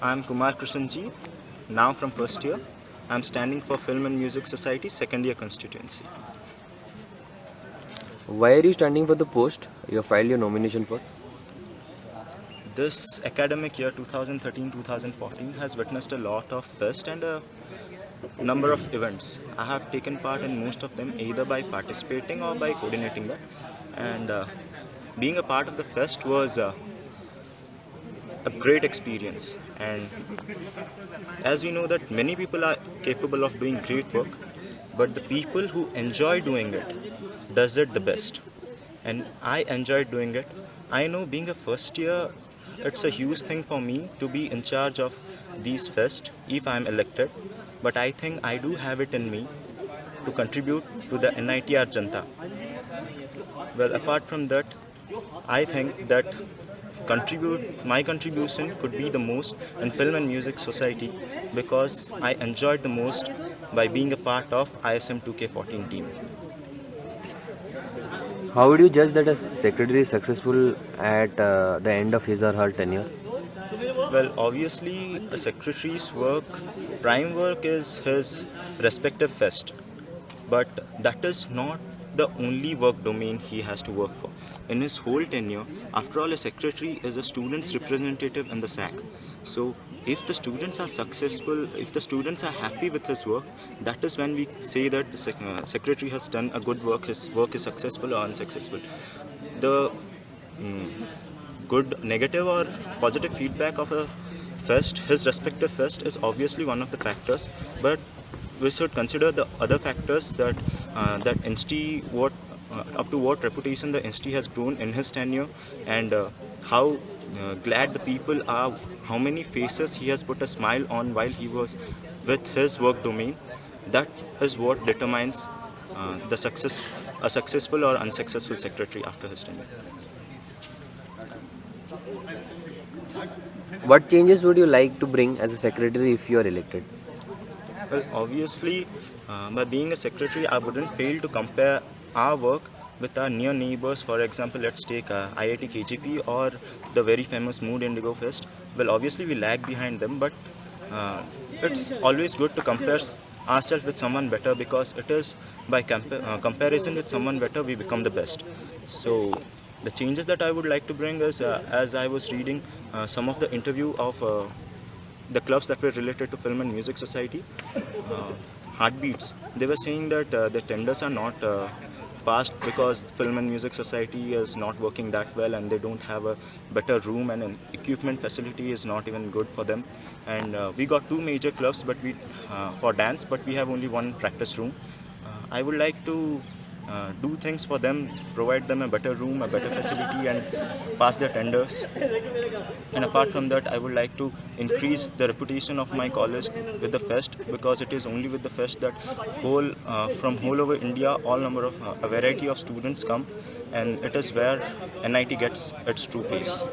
I'm Kumar Krishanji, now from first year. I'm standing for Film and Music Society second year constituency. Why are you standing for the post you filed your nomination for? This academic year 2013-2014 has witnessed a lot of fest and a number of events. I have taken part in most of them either by participating or by coordinating that. And being a part of the fest was a great experience. And as we know that many people are capable of doing great work, but the people who enjoy doing it does it the best. And I enjoyed doing it. I know being a first year, it's a huge thing for me to be in charge of these fest if I'm elected. But I think I do have it in me to contribute to the NITR Janta. Well, apart from that, I think that contribute my contribution could be the most in Film and Music Society because I enjoyed the most by being a part of ISM 2K14 team. How would you judge that a secretary is successful at the end of his or her tenure? Well, obviously, a secretary's work, prime work is his respective fest, but that is not the only work domain he has to work for. In his whole tenure, after all, a secretary is a student's representative in the SAC. So, if the students are successful, if the students are happy with his work, that is when we say that the secretary has done a good work, his work is successful or unsuccessful. The good, negative, or positive feedback of a fest, his respective fest, is obviously one of the factors. But we should consider the other factors that Insti up to what reputation the Insti has grown in his tenure, and how glad the people are, how many faces he has put a smile on while he was with his work domain. That is what determines a successful or unsuccessful secretary after his tenure. What changes would you like to bring as a secretary if you are elected? Well, obviously, by being a secretary, I wouldn't fail to compare our work with our near neighbors. For example, let's take IIT KGP or the very famous Mood Indigo Fest. Well, obviously, we lag behind them, but uh, it's always good to compare ourselves with someone better because it is by comparison with someone better we become the best. So, the changes that I would like to bring is, as I was reading some of the interview of the clubs that were related to Film and Music Society, uh, Heartbeats, they were saying that the tenders are not passed because Film and Music Society is not working that well and they don't have a better room and an equipment facility is not even good for them. And we got two major clubs, but we for dance, but we have only one practice room. I would like to do things for them, provide them a better room, a better facility, and pass their tenders. And apart from that, I would like to increase the reputation of my college with the fest because it is only with the fest that from whole over India, all number of a variety of students come, and it is where NIT gets its true face.